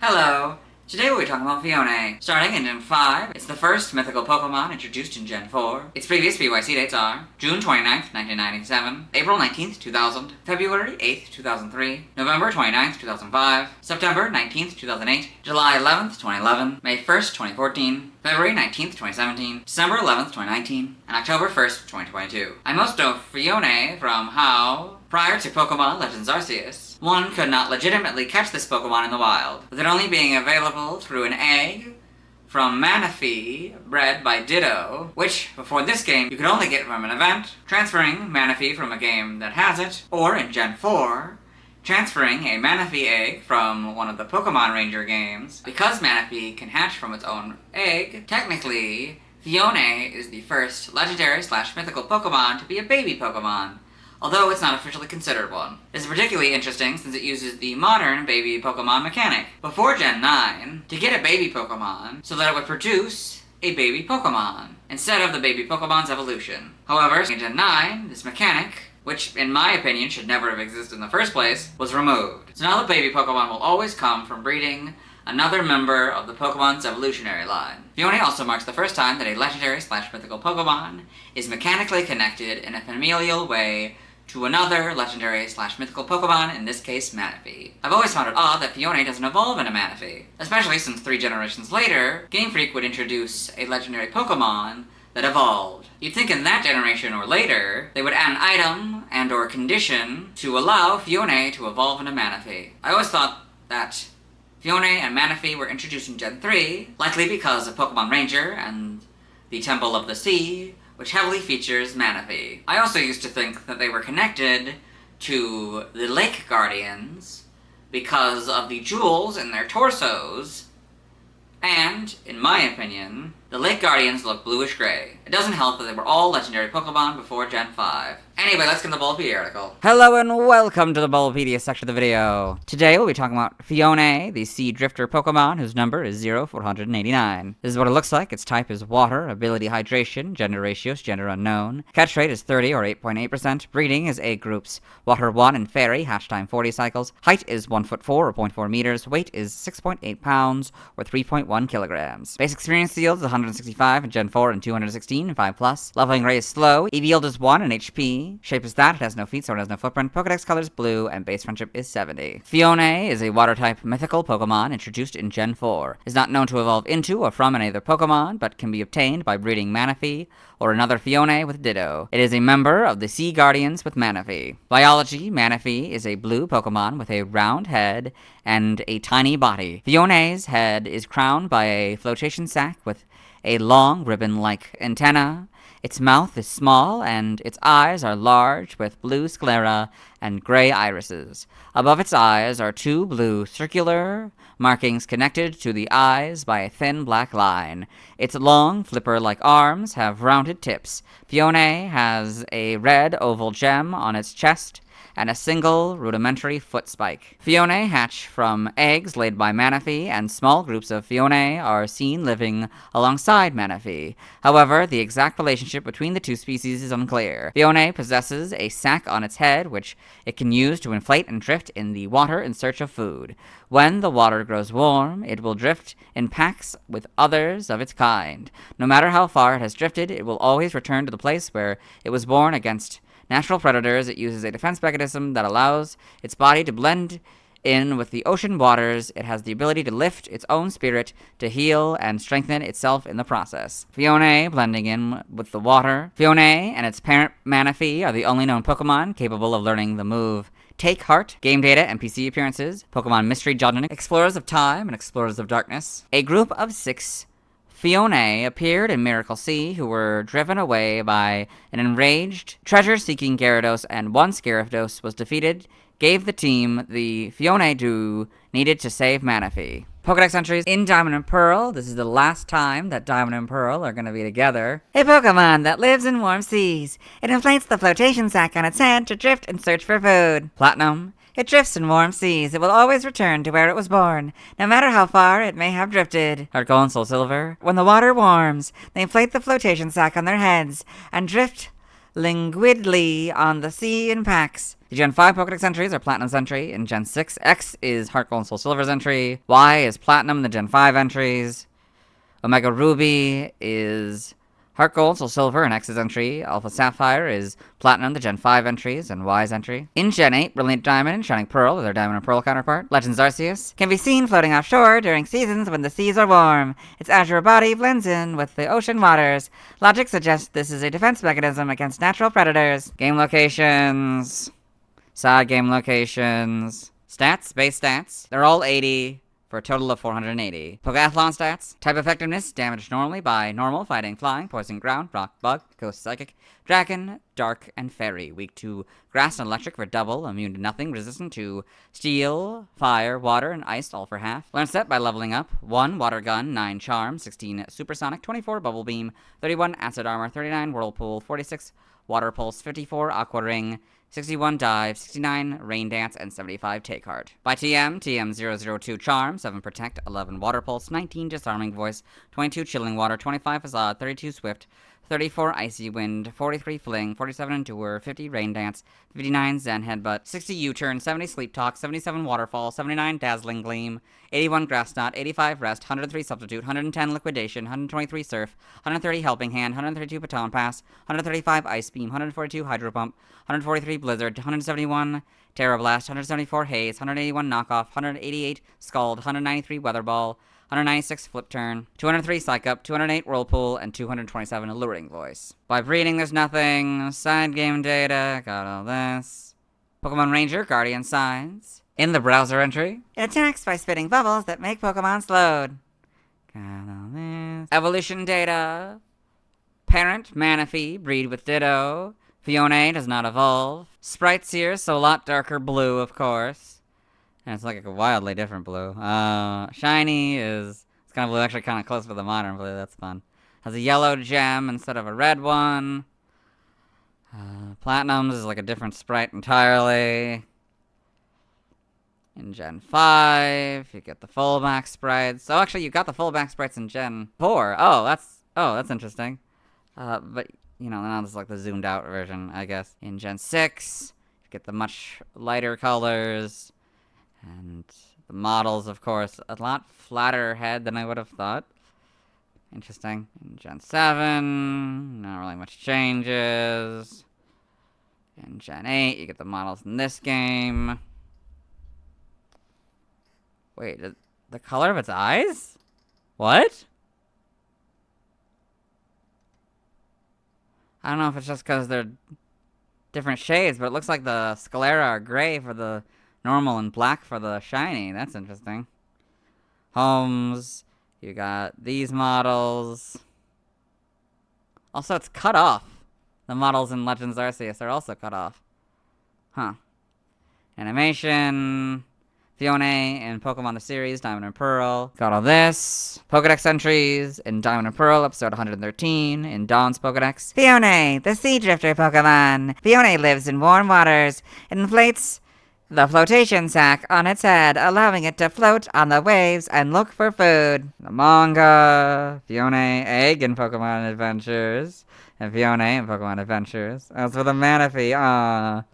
Hello! Today we'll be talking about Phione. Starting in Gen 5, it's the first mythical Pokemon introduced in Gen 4. Its previous BYC dates are June 29th, 1997, April 19th, 2000, February 8th, 2003, November 29th, 2005, September 19th, 2008, July 11th, 2011, May 1st, 2014, February 19th, 2017, December 11th, 2019, and October 1st, 2022. I most know Phione from how, prior to Pokemon Legends Arceus, one could not legitimately catch this Pokemon in the wild, with it only being available through an egg from Manaphy, bred by Ditto, which, before this game, you could only get from an event, transferring Manaphy from a game that has it, or in Gen 4, transferring a Manaphy egg from one of the Pokemon Ranger games. Because Manaphy can hatch from its own egg, technically, Phione is the first legendary/mythical Pokemon to be a baby Pokemon, although it's not officially considered one. This is particularly interesting since it uses the modern baby Pokemon mechanic. Before Gen 9, to get a baby Pokemon, so that it would produce a baby Pokemon, instead of the baby Pokemon's evolution. However, in Gen 9, this mechanic, which in my opinion should never have existed in the first place, was removed. So now the baby Pokemon will always come from breeding another member of the Pokemon's evolutionary line. Phione also marks the first time that a legendary/mythical Pokemon is mechanically connected in a familial way to another legendary/mythical Pokemon, in this case Manaphy. I've always found it odd that Phione doesn't evolve into Manaphy, especially since 3 generations later, Game Freak would introduce a legendary Pokemon that evolved. You'd think in that generation or later, they would add an item and or condition to allow Phione to evolve into Manaphy. I always thought that Phione and Manaphy were introduced in Gen 3, likely because of Pokemon Ranger and the Temple of the Sea, which heavily features Manaphy. I also used to think that they were connected to the Lake Guardians because of the jewels in their torsos, and, in my opinion, the Lake Guardians look bluish-gray. It doesn't help that they were all legendary Pokemon before Gen 5. Anyway, let's get to the Bulbapedia article. Hello and welcome to the Bulbapedia section of the video. Today we'll be talking about Phione, the Sea Drifter Pokemon, whose number is 0489. This is what it looks like. Its type is Water, ability Hydration, gender ratios, gender unknown. Catch rate is 30 or 8.8%. Breeding is A groups. Water 1 and Fairy, hatch time 40 cycles. Height is 1 foot 4 or 0.4 meters. Weight is 6.8 pounds or 3.1 kilograms. Basic experience yield is 165 in Gen 4 and 216 in 5+. Leveling rate is slow. EV yield is 1 in HP. Shape is that. It has no feet, so it has no footprint. Pokedex color is blue, and base friendship is 70. Phione is a water-type mythical Pokemon introduced in Gen 4. Is not known to evolve into or from any other Pokemon, but can be obtained by breeding Manaphy or another Phione with Ditto. It is a member of the Sea Guardians with Manaphy. Biology: Manaphy is a blue Pokemon with a round head and a tiny body. Phione's head is crowned by a flotation sac with a long ribbon-like antenna. Its mouth is small, and its eyes are large with blue sclera and gray irises. Above its eyes are 2 blue circular markings connected to the eyes by a thin black line. Its long, flipper-like arms have rounded tips. Phione has a red oval gem on its chest and a single rudimentary foot spike. Phione hatch from eggs laid by Manaphy, and small groups of Phione are seen living alongside Manaphy. However, the exact relationship between the two species is unclear. Phione possesses a sac on its head, which it can use to inflate and drift in the water in search of food. When the water grows warm, it will drift in packs with others of its kind. No matter how far it has drifted, it will always return to the place where it was born against natural predators. It uses a defense mechanism that allows its body to blend in with the ocean waters. It has the ability to lift its own spirit, to heal and strengthen itself in the process. Phione blending in with the water. Phione and its parent Manaphy are the only known Pokemon capable of learning the move Take Heart. Game data and PC appearances: Pokemon Mystery Dungeon, Explorers of Time, and Explorers of Darkness. A group of 6 Phione appeared in Miracle Sea, who were driven away by an enraged, treasure-seeking Gyarados, and once Gyarados was defeated, gave the team the Phione needed to save Manaphy. Pokedex entries: in Diamond and Pearl, this is the last time that Diamond and Pearl are going to be together. A Pokemon that lives in warm seas. It inflates the flotation sac on its head to drift and search for food. Platinum: it drifts in warm seas. It will always return to where it was born, no matter how far it may have drifted. Heart Gold and Soul Silver: when the water warms, they inflate the flotation sac on their heads and drift languidly on the sea in packs. The Gen 5 Pokedex entries are Platinum's entry. In Gen 6, X is Heart Gold and Soul Silver's entry. Y is Platinum in the Gen 5 entries. Omega Ruby is Heart Gold, Soul Silver, and X's entry. Alpha Sapphire is Platinum, the Gen 5 entries, and Y's entry. In Gen 8, Brilliant Diamond and Shining Pearl with their Diamond and Pearl counterpart. Legends Arceus can be seen floating offshore during seasons when the seas are warm. Its azure body blends in with the ocean waters. Logic suggests this is a defense mechanism against natural predators. Game locations. Side game locations. Stats, base stats. They're all 80. For a total of 480. Pokeathlon stats. Type effectiveness, damaged normally by normal, fighting, flying, poison, ground, rock, bug, ghost, psychic, dragon, dark, and fairy. Weak to grass and electric for double, immune to nothing, resistant to steel, fire, water, and ice, all for half. Learn set by leveling up. 1 water gun, 9 charm, 16 supersonic, 24 bubble beam, 31 acid armor, 39 whirlpool, 46 water pulse, 54 aqua ring, 61 dive, 69 rain dance, and 75 take heart. By TM, TM002 charm, 7 protect, 11 water pulse, 19 disarming voice, 22 chilling water, 25 facade, 32 swift, 34 icy wind, 43 fling, 47 endure, 50 rain dance, 59 zen headbutt, 60 u-turn, 70 sleep talk, 77 waterfall, 79 dazzling gleam, 81 grass knot, 85 rest, 103 substitute, 110 liquidation, 123 surf, 130 helping hand, 132 baton pass, 135 ice beam, 142 hydro pump, 143 blizzard, 171 terra blast, 174 haze, 181 knockoff, 188 scald, 193 weather ball, 196 flip turn, 203 psych up, 208 whirlpool, and 227 alluring voice. By breeding, there's nothing. Side game data, got all this. Pokemon Ranger, Guardian Signs. In the browser entry, it attacks by spitting bubbles that make Pokemon slowed. Got all this. Evolution data. Parent, Manaphy, breed with Ditto. Phione does not evolve. Sprites here, so a lot darker blue, of course. And it's like a wildly different blue. Shiny is... It's kind of blue, actually kind of close to the modern blue. That's fun. Has a yellow gem instead of a red one. Platinums is like a different sprite entirely. In Gen 5, you get the fullback sprites. Oh, actually, you got the fullback sprites in Gen 4. Oh, that's interesting. But, you know, now this is like the zoomed out version, I guess. In Gen 6, you get the much lighter colors. And the models, of course, a lot flatter head than I would have thought. Interesting. In Gen 7, not really much changes. In Gen 8, you get the models in this game. Wait, the color of its eyes? What? I don't know if it's just because they're different shades, but it looks like the sclera are gray for the normal and black for the shiny. That's interesting. Homes. You got these models. Also, it's cut off. The models in Legends Arceus are also cut off. Huh. Animation. Phione and Pokemon the series, Diamond and Pearl. Got all this. Pokedex entries in Diamond and Pearl, episode 113. In Dawn's Pokedex. Phione, the Sea Drifter Pokemon. Phione lives in warm waters. It inflates the flotation sac on its head, allowing it to float on the waves and look for food. The manga, Phione Egg in Pokemon Adventures, and Phione in Pokemon Adventures. As for the Manaphy,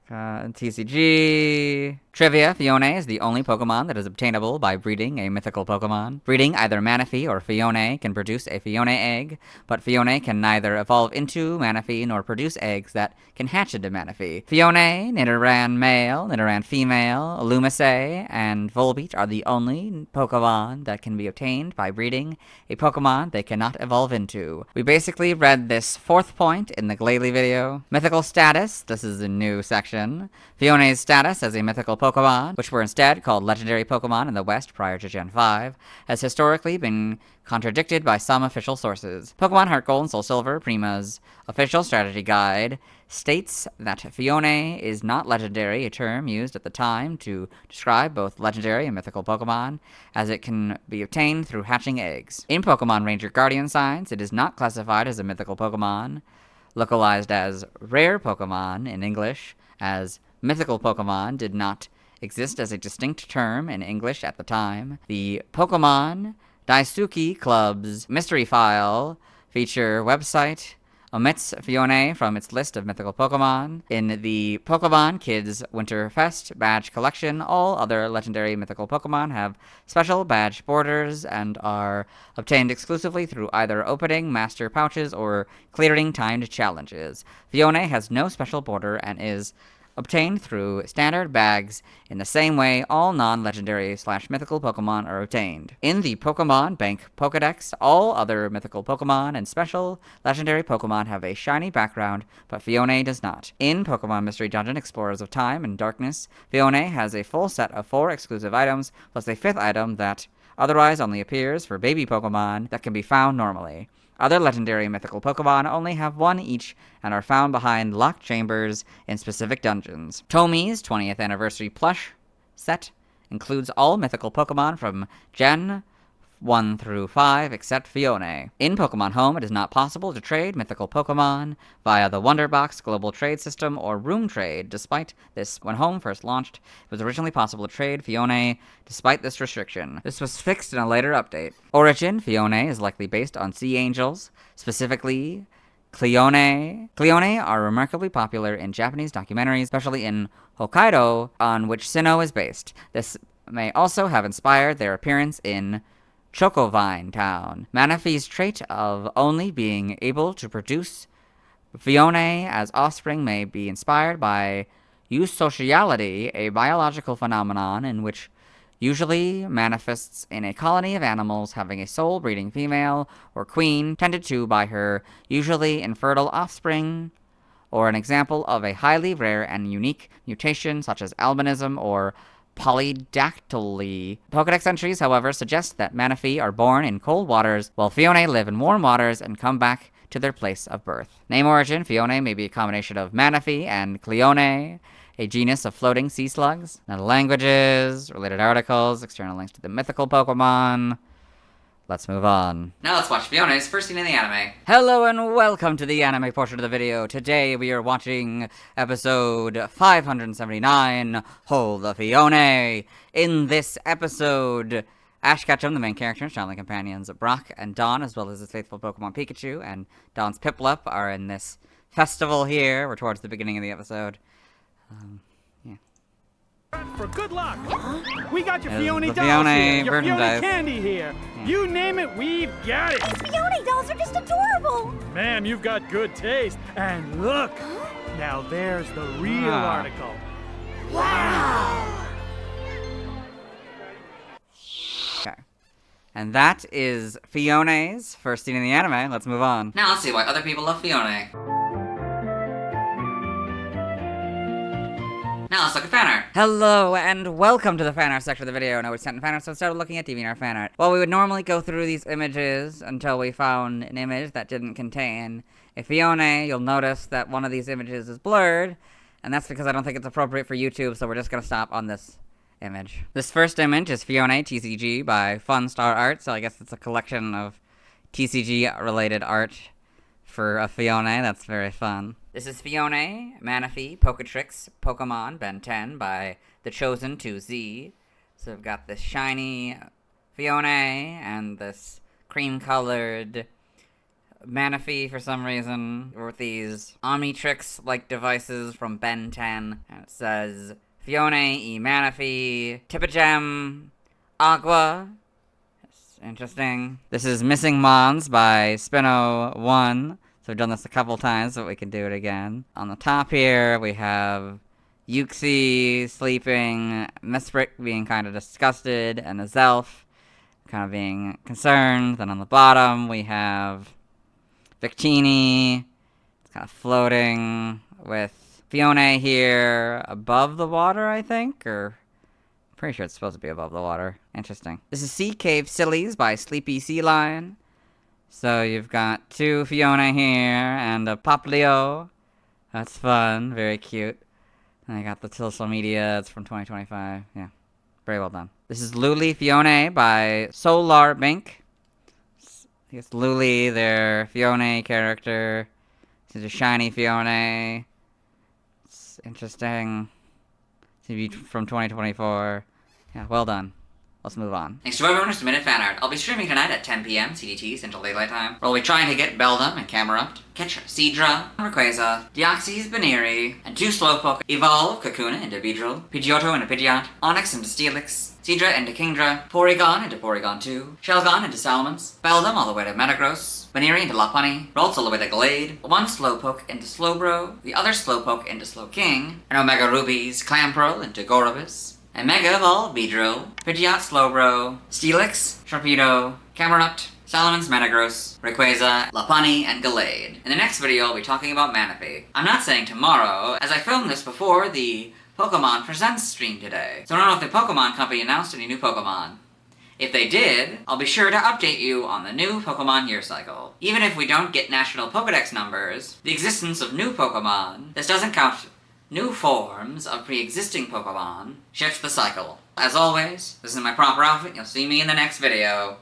TCG. Trivia, Phione is the only Pokemon that is obtainable by breeding a mythical Pokemon. Breeding either Manaphy or Phione can produce a Phione egg, but Phione can neither evolve into Manaphy nor produce eggs that can hatch into Manaphy. Phione, Nidoran male, Nidoran female, Lumisay, and Volbeat are the only Pokemon that can be obtained by breeding a Pokemon they cannot evolve into. We basically read this fourth point in the Glalie video. Mythical status, this is a new section. Phione's status as a mythical Pokemon, which were instead called legendary Pokemon in the West prior to Gen 5, has historically been contradicted by some official sources. Pokemon Heart Gold and Soul Silver, Prima's official strategy guide, states that Phione is not legendary, a term used at the time to describe both legendary and mythical Pokemon, as it can be obtained through hatching eggs. In Pokemon Ranger Guardian Signs, it is not classified as a mythical Pokemon, localized as rare Pokemon in English, as mythical Pokemon did not exist as a distinct term in English at the time. The Pokemon Daisuke Club's mystery file feature website omits Phione from its list of mythical Pokemon. In the Pokemon Kids Winter Fest badge collection, all other legendary mythical Pokemon have special badge borders and are obtained exclusively through either opening master pouches or clearing timed challenges. Phione has no special border and is obtained through standard bags in the same way all non-legendary/mythical Pokemon are obtained. In the Pokemon Bank Pokedex, all other mythical Pokemon and special legendary Pokemon have a shiny background, but Phione does not. In Pokemon Mystery Dungeon Explorers of Time and Darkness, Phione has a full set of 4 exclusive items, plus a 5th item that otherwise only appears for baby Pokemon that can be found normally. Other legendary mythical Pokemon only have 1 each and are found behind locked chambers in specific dungeons. Tomi's 20th anniversary plush set includes all mythical Pokemon from Gen 1 through 5 except Phione. In Pokemon Home, it is not possible to trade mythical Pokemon via the Wonderbox global trade system or room trade. Despite this, when Home first launched, it was originally possible to trade Phione despite this restriction. This was fixed in a later update. Origin, Phione is likely based on sea angels, specifically Cleone. Cleone are remarkably popular in Japanese documentaries, especially in Hokkaido, on which Sinnoh is based. This may also have inspired their appearance in Chocovine Town. Manaphy's trait of only being able to produce Phione as offspring may be inspired by eusociality, a biological phenomenon in which usually manifests in a colony of animals having a sole breeding female or queen tended to by her usually infertile offspring, or an example of a highly rare and unique mutation such as albinism or polydactyly. Pokedex entries, however, suggest that Manaphy are born in cold waters, while Phione live in warm waters and come back to their place of birth. Name origin, Phione may be a combination of Manaphy and Cleone, a genus of floating sea slugs. Now, languages, related articles, external links to the mythical Pokemon. Let's move on. Now let's watch Fione's first scene in the anime. Hello and welcome to the anime portion of the video. Today we are watching episode 579, Hold the Phione. In this episode, Ash Ketchum, the main character, and traveling companions Brock and Dawn, as well as his faithful Pokemon Pikachu and Dawn's Piplup, are in this festival here. We're towards the beginning of the episode. For good luck! We got your There's Phione the dolls Phione here, your Phione merchandise. candy here. You name it, we've got it. These Phione dolls are just adorable! Ma'am, you've got good taste. And look, now there's the real article. Wow! Okay. And that is Fione's first scene in the anime. Let's move on. Now let's see why other people love Phione. Now let's look at fan art. Hello, and welcome to the fan art section of the video. Now we sent in fan art, so I started looking at DeviantArt fan art. Well, we would normally go through these images until we found an image that didn't contain a Phione. You'll notice that one of these images is blurred, and that's because I don't think it's appropriate for YouTube, so we're just gonna stop on this image. This first image is Phione TCG by Funstar Art, so I guess it's a collection of TCG-related art for a Phione. That's very fun. This is Phione, Manaphy, Poketrix, Pokemon, Ben 10 by The Chosen 2Z. So we've got this shiny Phione and this cream-colored Manaphy for some reason, with these Omnitrix-like devices from Ben 10. And it says, Phione e Manaphy, Tipagem, Agua. That's interesting. This is Missing Mons by Spino1. So we've done this a couple times, but we can do it again. On the top here, we have Yuxi sleeping, Mesprit being kind of disgusted, and Azelf kind of being concerned. Then on the bottom, we have Victini. It's kind of floating with Phione here above the water, I think, or I'm pretty sure it's supposed to be above the water. Interesting. This is Sea Cave Sillies by Sleepy Sea Lion. So you've got 2 Phione here and a Poplio. That's fun, very cute. And I got the social media, it's from 2025. Yeah, very well done. This is Luli Phione by Solar Bink. I guess Luli, their Phione character. This is a shiny Phione. It's interesting. It's from 2024. Yeah, well done. let's move on. Thanks to everyone who submitted fan art. I'll be streaming tonight at 10 p.m. CDT, Central Daylight Time, where I'll be trying to get Beldum and Camerupt, catch Seadra, Rayquaza, Deoxys, Baneri, and 2 Slowpoke, evolve Kakuna into Beedrill, Pidgeotto into Pidgeot, Onix into Steelix, Seadra into Kingdra, Porygon into Porygon 2, Shelgon into Salamence, Beldum all the way to Metagross, Baneri into Lopunny, Ralts all the way to Glade, 1 Slowpoke into Slowbro, the other Slowpoke into Slowking, and Omega Rubies, Clamperl into Gorobus, and Mega Evolve Beedrill, Pidgeot Slowbro, Steelix, Sharpedo, Camerupt, Salamence, Metagross, Rayquaza, Lopunny, and Glade. In the next video, I'll be talking about Manaphy. I'm not saying tomorrow, as I filmed this before the Pokémon Presents stream today, so I don't know if the Pokémon Company announced any new Pokémon. If they did, I'll be sure to update you on the new Pokémon year cycle. Even if we don't get national Pokédex numbers, the existence of new Pokémon, this doesn't count new forms of pre-existing Pokémon, shifts the cycle. As always, this is my proper outfit, you'll see me in the next video.